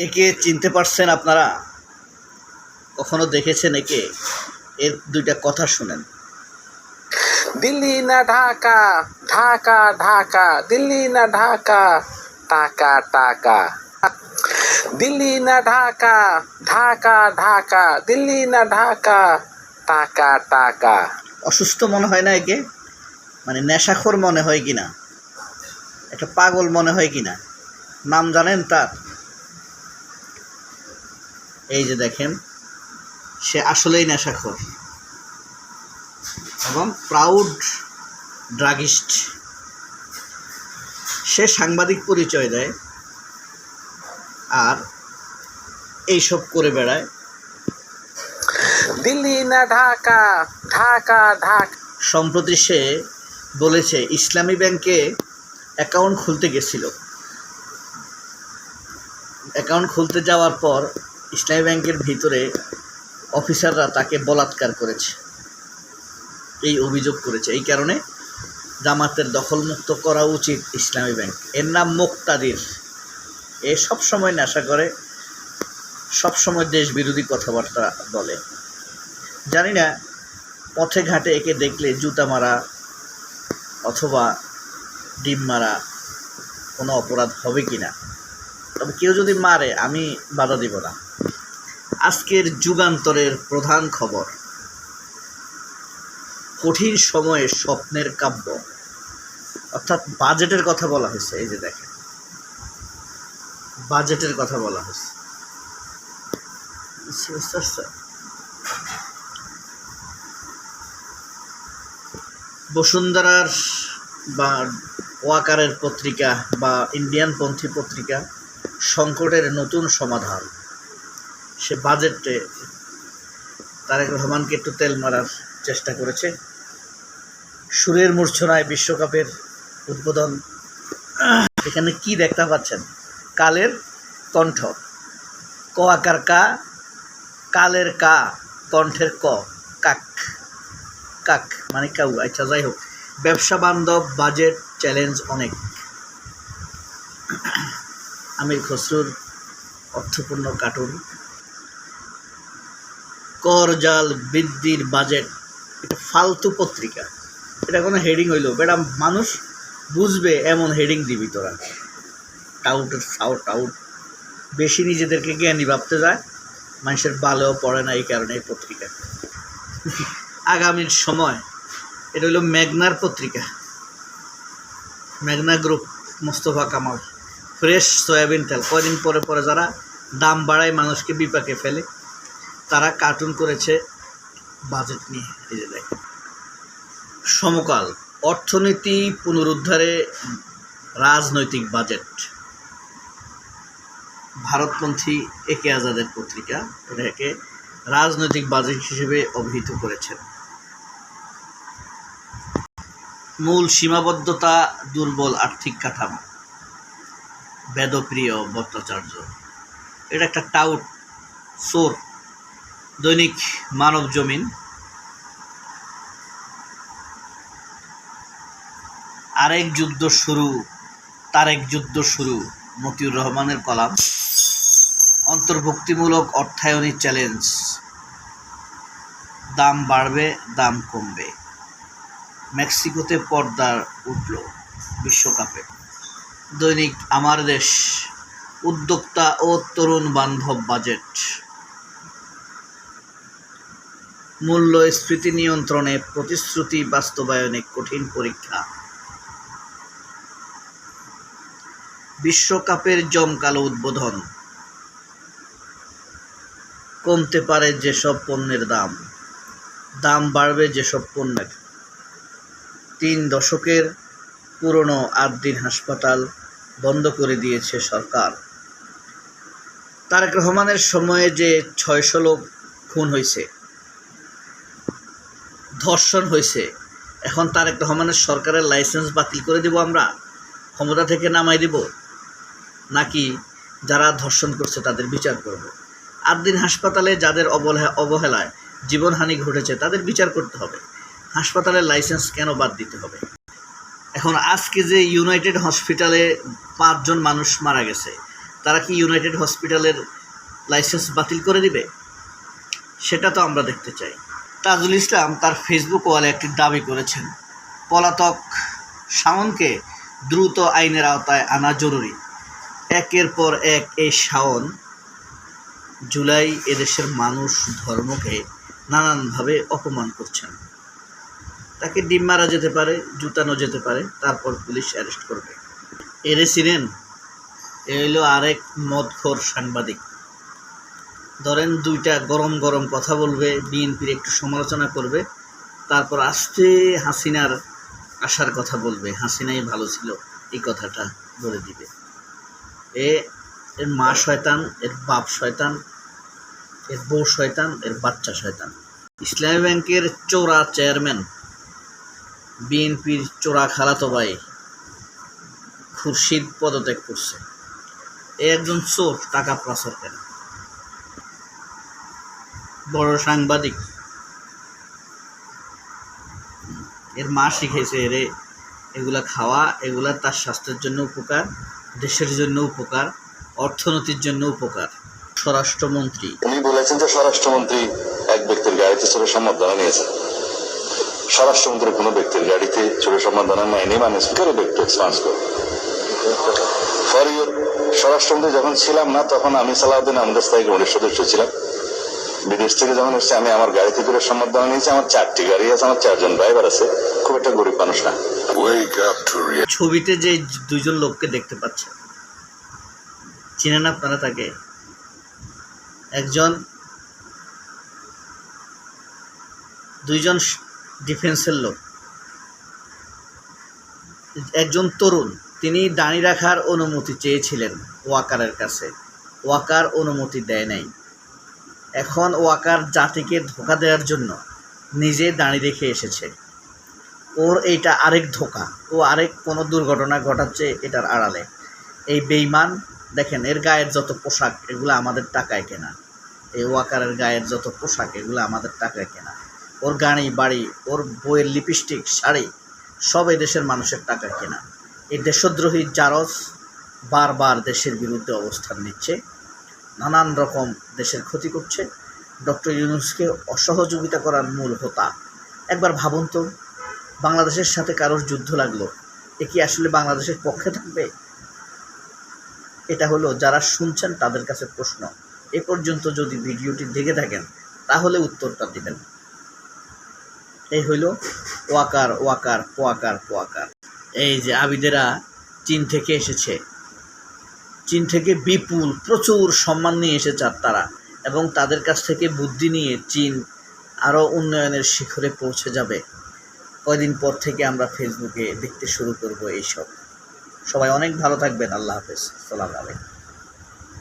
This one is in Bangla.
একে চিনতে পারছেন আপনারা? কখনো দেখেছেন একে? এর দুইটা কথা শুনেন। দিল্লি না ঢাকা, ঢাকা ঢাকা, দিল্লি না ঢাকা, টাকা টাকা। দিল্লি না ঢাকা, ঢাকা ঢাকা, দিল্লি না ঢাকা, টাকা টাকা। অসুস্থ মনে হয় না একে? মানে নেশাখোর মনে হয় কিনা, একটা পাগল মনে হয় কিনা? নাম জানেন তার? এই যে দেখেন, সে আসলেই নেশাখোর এবং প্রাউড ড্রাগিস্ট। সে সাংবাদিক পরিচয় দেয় আর এইসব করে বেড়ায়। দিল্লি না ঢাকা, ঢাকা ঢাকা। সম্প্রতি সে বলেছে ইসলামী ব্যাংকে অ্যাকাউন্ট খুলতে গেছিল। অ্যাকাউন্ট খুলতে যাওয়ার পর ইসলামী ব্যাংকের ভিতরে অফিসাররা তাকে বলাৎকার করেছে, এই অভিযোগ করেছে। এই কারণে জামাতের দখলমুক্ত করা উচিত ইসলামী ব্যাংক। এর নাম মুক্তাদির। এ সবসময় নেশা করে, সবসময় দেশ বিরোধী কথাবার্তা বলে। জানি না পথে ঘাটে একে দেখলে জুতা মারা অথবা ডিম মারা কোনো অপরাধ হবে কি না, তবে কেউ যদি মারে আমি বাধা দিব না। আজকের যুগান্তরের প্রধান খবর, কঠিন সময়ে স্বপ্নের কাব্য, অর্থাৎ বাজেটের কথা বলা হয়েছে। এই যে দেখেন, বাজেটের কথা বলা হয়েছে। বসুন্ধরার বা ওয়াকারের পত্রিকা বা ইন্ডিয়ান পন্থী পত্রিকা সংকটের নতুন সমাধান। সে বাজেটে তারেক রহমানকে একটু তেল মারার চেষ্টা করেছে। সুরের মূর্ছনায় বিশ্বকাপের উদ্বোধন। এখানে কি দেখতে পাচ্ছেন? কালের কণ্ঠ, ক আকার কা, কালের কা, কণ্ঠের ক, কাক। কাক মানে কাউ। আচ্ছা, যাই হোক, ব্যবসা বান্ধব বাজেট চ্যালেঞ্জ অনেক। আমির খসরুর অর্থপূর্ণ কার্টুন। কর জাল বৃদ্ধির বাজেট, এটা ফালতু পত্রিকা। এটা কোনো হেডিং হইল বেটা মানুষ বুঝবে এমন হেডিং দিবি তোরা। টাউটের টাউট, বেশি নিজেদেরকে জ্ঞানী ভাবতে যায়, মানুষের ভালোও পড়ে না, এই কারণে এই পত্রিকা। আগামীর সময়, এটা হলো মেঘনার পত্রিকা, মেঘনা group, Mostafa Kamal. Fresh soybean তেল। কয়দিন পরে পরে যারা দাম বাড়ায় মানুষকে বিপাকে ফেলে, তারা কার্টুন করেছে বাজেট নিয়ে। এই যে দেখেন, সমকাল, অর্থনীতি পুনরুদ্ধারে রাজনৈতিক বাজেট। ভারতপন্থী একে আজাদের পত্রিকা এটাকে রাজনৈতিক বাজেট হিসেবে অভিহিত করেছেন। মূল সীমাবদ্ধতা দুর্বল আর্থিক কাঠামো, বেদপ্রিয় ভট্টাচার্য। এটা একটা টাউট সোর। দৈনিক মানব জমিন। আরেক যুদ্ধ শুরু, তারেক যুদ্ধ শুরু, মতিউর রহমানের কলাম। অন্তর্ভুক্তিমূলক অর্থায়নী চ্যালেঞ্জ, দাম বাড়বে দাম কমবে। মেক্সিকোতে পর্দা উঠল বিশ্বকাপে। দৈনিক আমার দেশ, উদ্যোক্তা ও তরুণ বান্ধব বাজেট। মূল্যস্ফীতি নিয়ন্ত্রণে প্রতিশ্রুতি বাস্তবায়নে কঠিন পরীক্ষা। বিশ্বকাপের জমকালো উদ্বোধন। কমতে পারে যেসব পণ্যের দাম, দাম বাড়বে যেসব পণ্যের। 3 দশকের পুরনো 8 দিন হাসপাতাল বন্ধ করে দিয়েছে সরকার। তারেক রহমানের সময়ে যে 600 লোক খুন হয়েছে, ধর্ষণ হয়েছে, এখন তারেক রহমানের সরকারের লাইসেন্স বাতিল করে দেব আমরা, ক্ষমতা থেকে নামাই দেব, নাকি যারা ধর্ষণ করছে তাদের বিচার করব? 8 দিন হাসপাতালে যাদের অবহেলায় জীবনহানি ঘটেছে তাদের বিচার করতে হবে। হাসপাতালের লাইসেন্স কেন বাদ দিতে হবে? এখন আজকে যে ইউনাইটেড হসপিটালে 5 জন মানুষ মারা গেছে, তারা কি ইউনাইটেড হসপিটালের লাইসেন্স বাতিল করে দিবে? সেটা তো আমরা দেখতে চাই। তাজুল ইসলাম তার ফেসবুক ওয়ালে একটি দাবি করেছেন, পলাতক শাওনকে দ্রুত আইনের আওতায় আনা জরুরি। একের পর এক এই শাওন জুলাই এদেশের মানুষ ধর্মকে নানানভাবে অপমান করছেন। তাকে ডিম মারা যেতে পারে, জুতানো যেতে পারে, তারপর পুলিশ অ্যারেস্ট করবে। এরে চিনেন? এ হইল আরেক মদখোর সাংবাদিক। ধরেন দুইটা গরম গরম কথা বলবে, বিএনপির একটু সমালোচনা করবে, তারপর আস্তে হাসিনার আসার কথা বলবে, হাসিনাই ভালো ছিল, এই কথাটা বলে দিবে। এর মা শয়তান, এর বাপ শয়তান, এর বউ শয়তান, এর বাচ্চা শয়তান। ইসলামী ব্যাংকের চোরা চেয়ারম্যান, বিএনপির চোরা খালাতো ভাই খুরশিদ পদত্যাগ করছে। এ একজন চোর, টাকা পাচার করে, বড় সাংবাদিক। এর মা শিখেছে এরে এগুলা খাওয়া, এগুলা তার স্বাস্থ্যের জন্য উপকার, দেশের জন্য উপকার, অর্থনীতির জন্য উপকার। স্বরাষ্ট্রমন্ত্রী উনি বলেছেন যে স্বরাষ্ট্রমন্ত্রী এক ব্যক্তির গাড়িতে চড়ে সম্বর্ধনা নিয়েছেন। স্বরাষ্ট্রমন্ত্রী কোনো ব্যক্তির গাড়িতে চড়ে সম্বর্ধনা নেয়নি, মানে স্পিকারের ব্যক্তি এক্সপান্স করে। ফর ইউর, স্বরাষ্ট্রমন্ত্রী যখন ছিলাম না তখন আমি সালাউদ্দিন আহমেদের স্থায়ী কমিটির সদস্য ছিলাম। বিদেশ থেকে যখন এসেছি আমি আমার গাড়িতে করে সম্বর্ধনা নিয়েছি। আমার 4টি গাড়ি আছে, আমার 4 জন ড্রাইভার আছে, খুব একটা গরিব মানুষ না। ছবিতে যে দুইজন লোককে দেখতে পাচ্ছেন, চিনেন আপনারা তাকে? দুইজন ডিফেন্সের লোক। একজন তরুণ, তিনি দাঁড়িয়ে রাখার অনুমতি চেয়েছিলেন ওয়াকারের কাছে, ওয়াকার অনুমতি দেয় নাই। এখন ওয়াকার জাতিকে ধোঁকা দেওয়ার জন্য নিজে দাঁড়িয়ে রেখে এসেছে। ওর এইটা আরেক ধোঁকা, ও আরেক কোনো দুর্ঘটনা ঘটাচ্ছে এটার আড়ালে। এই বেঈমান দেখেন, এর গায়ের যত পোশাক এগুলো আমাদের টাকায় কেনা। এই ওয়াকারের গায়ের যত পোশাক এগুলো আমাদের টাকায় কেনা। ওর গাড়ি বাড়ি, ওর বইয়ের লিপস্টিক, শাড়ি সব এই দেশের মানুষের টাকায় কেনা। এই দেশদ্রোহী জারজ বারবার দেশের বিরুদ্ধে অবস্থান নিচ্ছে, নানান রকম দেশের ক্ষতি করছে। ডক্টর ইউনূসকে অসহযোগিতা করার মূল হোতা। একবার ভাবুন তো, বাংলাদেশের সাথে কারোর যুদ্ধ লাগলো, এ কি আসলে বাংলাদেশের পক্ষে থাকবে? এটা হলো যারা শুনছেন তাদের কাছে প্রশ্ন। এ পর্যন্ত যদি ভিডিওটি দেখে থাকেন তাহলে উত্তরটা দিবেন। এই হইল ওয়াকার, ওয়াকার, পোয়াকার, পোয়াকার। এই যে আবিদেরা চীন থেকে এসেছে, চীন থেকে বিপুল প্রচুর সম্মান নিয়ে এসেছে তারা, এবং তাদের কাছ থেকে বুদ্ধি নিয়ে চীন আরও উন্নয়নের শিখরে পৌঁছে যাবে। কয়দিন পর থেকে আমরা ফেসবুকে দেখতে শুরু করব এইসব। সবাই অনেক ভালো থাকবেন। আল্লাহ হাফেজ। আসসালামু আলাইকুম।